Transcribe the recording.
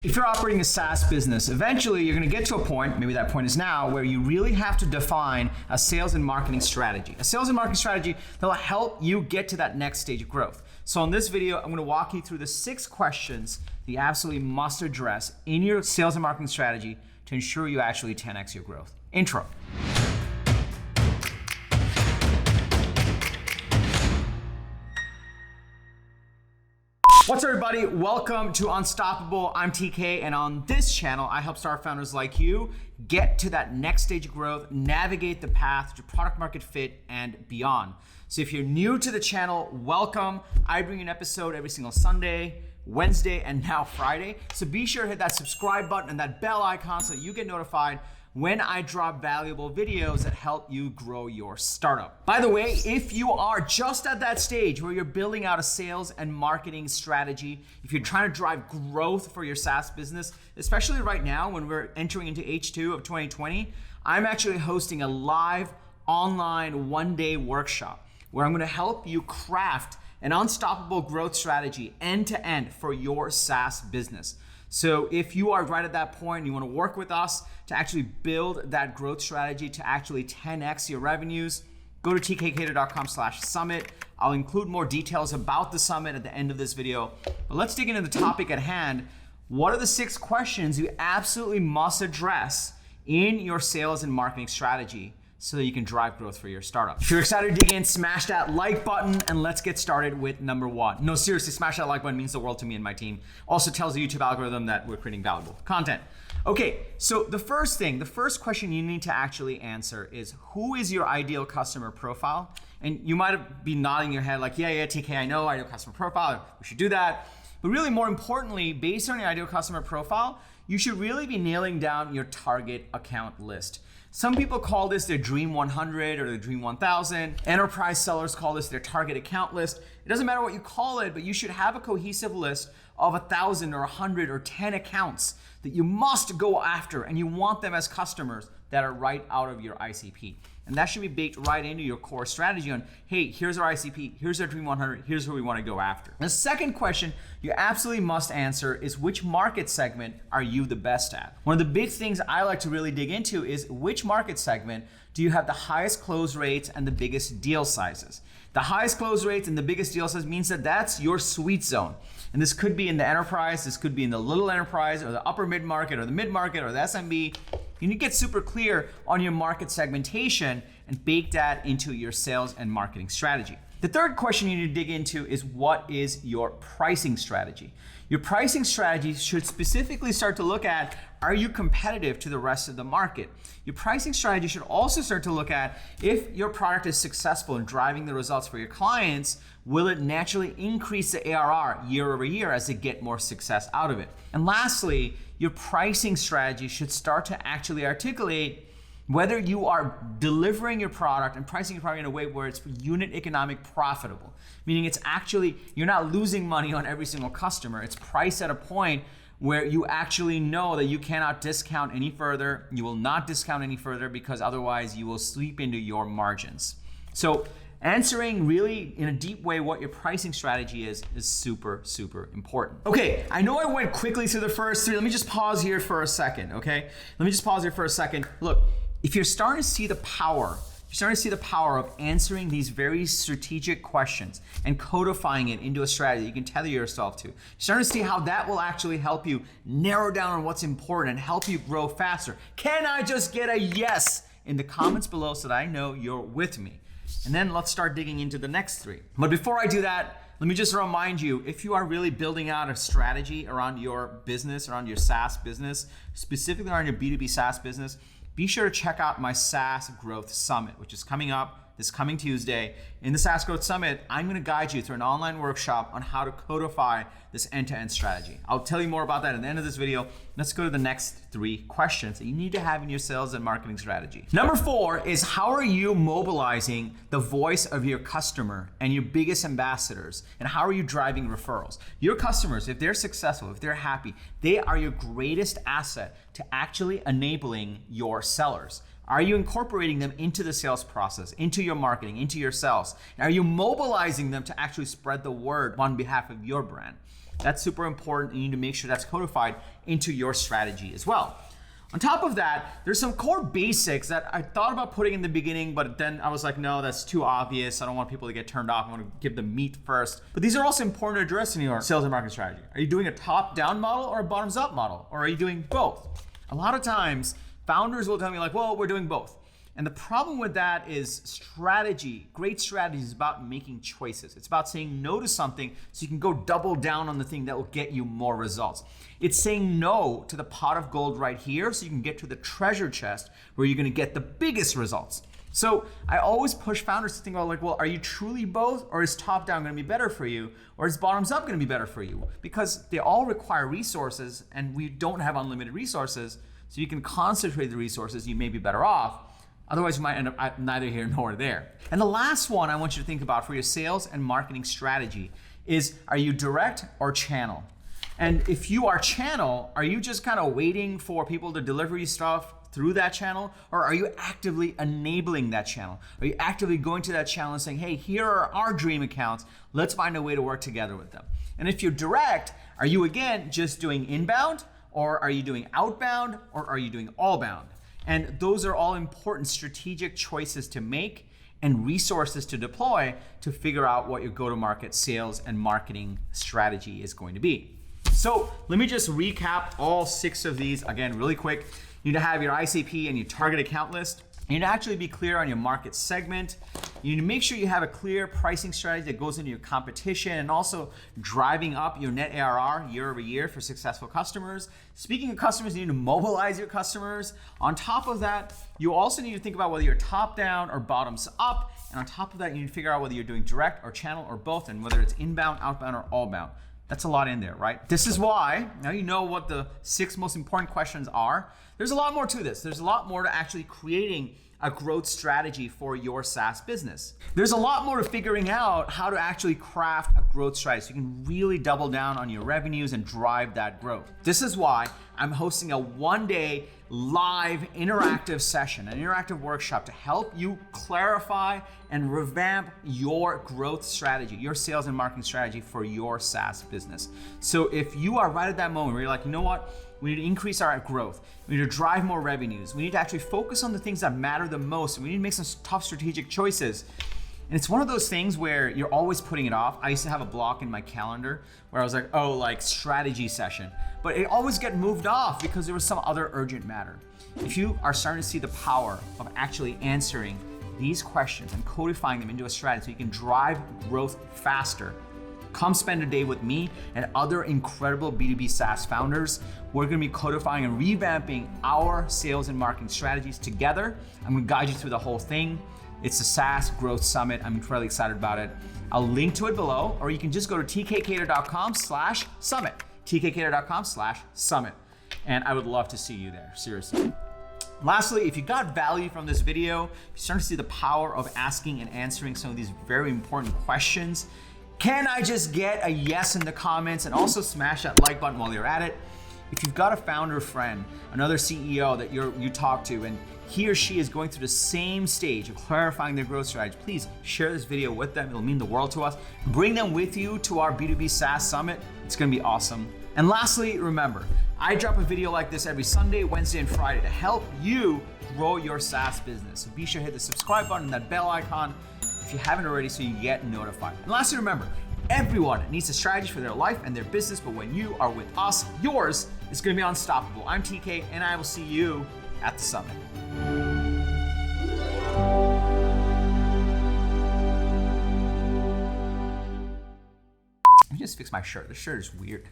If you're operating a SaaS business, eventually you're going to get to a point, maybe that point is now, where you really have to define a sales and marketing strategy. A sales and marketing strategy that will help you get to that next stage of growth. So in this video, I'm going to walk you through the 6 questions that you absolutely must address in your sales and marketing strategy to ensure you actually 10x your growth. Intro. What's up, everybody? Welcome to Unstoppable. I'm TK, and on this channel, I help startup founders like you get to that next stage of growth, navigate the path to product market fit and beyond. So if you're new to the channel, welcome. I bring an episode every single Sunday, Wednesday, and now Friday. So be sure to hit that subscribe button and that bell icon so that you get notified when I drop valuable videos that help you grow your startup. By the way, if you are just at that stage where you're building out a sales and marketing strategy, if you're trying to drive growth for your SaaS business, especially right now when we're entering into H2 of 2020, I'm actually hosting a live online one-day workshop where I'm gonna help you craft an unstoppable growth strategy end-to-end for your SaaS business. So if you are right at that point and you want to work with us to actually build that growth strategy to actually 10x your revenues, go to tkkader.com/summit. I'll include more details about the summit at the end of this video. But let's dig into the topic at hand. What are the 6 questions you absolutely must address in your sales and marketing strategy so that you can drive growth for your startup? If you're excited to dig in, smash that like button and let's get started with number 1. No, seriously, smash that like button. It means the world to me and my team. Also tells the YouTube algorithm that we're creating valuable content. Okay, so the first question you need to actually answer is, who is your ideal customer profile? And you might be nodding your head like, yeah, TK, I know ideal customer profile. We should do that. But really, more importantly, based on your ideal customer profile, you should really be nailing down your target account list. Some people call this their Dream 100 or their Dream 1000. Enterprise sellers call this their target account list. It doesn't matter what you call it, but you should have a cohesive list of 1,000 or 100 or 10 accounts that you must go after, and you want them as customers that are right out of your ICP. And that should be baked right into your core strategy on, hey, here's our ICP, here's our Dream 100, here's who we want to go after. The second question you absolutely must answer is, which market segment are you the best at? One of the big things I like to really dig into is, which market segment do you have the highest close rates and the biggest deal sizes? The highest close rates and the biggest deal size means that that's your sweet zone. And this could be in the enterprise, this could be in the little enterprise or the upper mid-market or the mid-market or the SMB. You need to get super clear on your market segmentation and bake that into your sales and marketing strategy. The third question you need to dig into is, what is your pricing strategy? Your pricing strategy should specifically start to look at, are you competitive to the rest of the market? Your pricing strategy should also start to look at, if your product is successful in driving the results for your clients, will it naturally increase the ARR year over year as they get more success out of it? And lastly, your pricing strategy should start to actually articulate whether you are delivering your product and pricing your product in a way where it's unit economic profitable, meaning it's actually, you're not losing money on every single customer. It's priced at a point where you actually know that you cannot discount any further. You will not discount any further because otherwise you will sleep into your margins. So answering really in a deep way what your pricing strategy is super, super important. Okay, I know I went quickly through the first 3. Let me just pause here for a second, okay? Look, if you're starting to see the power, of answering these very strategic questions and codifying it into a strategy you can tether yourself to, you're starting to see how that will actually help you narrow down on what's important and help you grow faster. Can I just get a yes in the comments below so that I know you're with me? And then let's start digging into the next 3. But before I do that, let me just remind you, if you are really building out a strategy around your business, around your SaaS business, specifically around your B2B SaaS business, be sure to check out my SaaS Growth Summit, which is coming up this coming Tuesday. In the SaaS Growth Summit, I'm going to guide you through an online workshop on how to codify this end-to-end strategy. I'll tell you more about that at the end of this video. Let's go to the next 3 questions that you need to have in your sales and marketing strategy. Number 4 is, how are you mobilizing the voice of your customer and your biggest ambassadors? And how are you driving referrals? Your customers, if they're successful, if they're happy, they are your greatest asset to actually enabling your sellers. Are you incorporating them into the sales process, into your marketing, into your sales? Are you mobilizing them to actually spread the word on behalf of your brand? That's super important. You need to make sure that's codified into your strategy as well. On top of that, there's some core basics that I thought about putting in the beginning, but then I was like, no, that's too obvious. I don't want people to get turned off. I want to give them meat first. But these are also important to address in your sales and marketing strategy. Are you doing a top-down model or a bottoms-up model? Or are you doing both? A lot of times, founders will tell me like, well, we're doing both. And the problem with that is strategy. Great strategy is about making choices. It's about saying no to something so you can go double down on the thing that will get you more results. It's saying no to the pot of gold right here so you can get to the treasure chest where you're gonna get the biggest results. So I always push founders to think about like, well, are you truly both, or is top-down gonna be better for you, or is bottoms-up gonna be better for you? Because they all require resources and we don't have unlimited resources, so you can concentrate the resources, you may be better off. Otherwise, you might end up neither here nor there. And the last one I want you to think about for your sales and marketing strategy is, are you direct or channel? And if you are channel, are you just kind of waiting for people to deliver you stuff through that channel? Or are you actively enabling that channel? Are you actively going to that channel and saying, hey, here are our dream accounts. Let's find a way to work together with them. And if you're direct, are you again just doing inbound? Or are you doing outbound? Or are you doing all bound? And those are all important strategic choices to make and resources to deploy to figure out what your go-to-market sales and marketing strategy is going to be. So let me just recap all 6 of these again really quick. You need to have your ICP and your target account list. You need to actually be clear on your market segment. You need to make sure you have a clear pricing strategy that goes into your competition and also driving up your net ARR year over year for successful customers. Speaking of customers, you need to mobilize your customers. On top of that, you also need to think about whether you're top down or bottoms up. And on top of that, you need to figure out whether you're doing direct or channel or both, and whether it's inbound, outbound, or all bound. That's a lot in there, right? This is why, now you know what the 6 most important questions are. There's a lot more to this. There's a lot more to actually creating a growth strategy for your SaaS business. There's a lot more to figuring out how to actually craft a growth strategy so you can really double down on your revenues and drive that growth. This is why I'm hosting a 1-day live interactive session, an interactive workshop to help you clarify and revamp your growth strategy, your sales and marketing strategy for your SaaS business. So if you are right at that moment where you're like, you know what? We need to increase our growth. We need to drive more revenues. We need to actually focus on the things that matter the most. And we need to make some tough strategic choices. And it's one of those things where you're always putting it off. I used to have a block in my calendar where I was like, oh, like strategy session. But it always get moved off because there was some other urgent matter. If you are starting to see the power of actually answering these questions and codifying them into a strategy so you can drive growth faster, come spend a day with me and other incredible B2B SaaS founders. We're gonna be codifying and revamping our sales and marketing strategies together. I'm gonna guide you through the whole thing. It's a SaaS Growth Summit. I'm incredibly excited about it. I'll link to it below, or you can just go to tkkader.com/summit, tkkader.com/summit. And I would love to see you there, seriously. Lastly, if you got value from this video, if you're starting to see the power of asking and answering some of these very important questions, can I just get a yes in the comments, and also smash that like button while you're at it? If you've got a founder friend, another CEO that you talk to, and he or she is going through the same stage of clarifying their growth strategy, please share this video with them. It'll mean the world to us. Bring them with you to our B2B SaaS Summit. It's gonna be awesome. And lastly, remember, I drop a video like this every Sunday, Wednesday, and Friday to help you grow your SaaS business. So be sure to hit the subscribe button and that bell icon if you haven't already so you get notified. And lastly, remember, everyone needs a strategy for their life and their business, but when you are with us, yours is gonna be unstoppable. I'm TK, and I will see you at the summit. Let me just fix my shirt. This shirt is weird.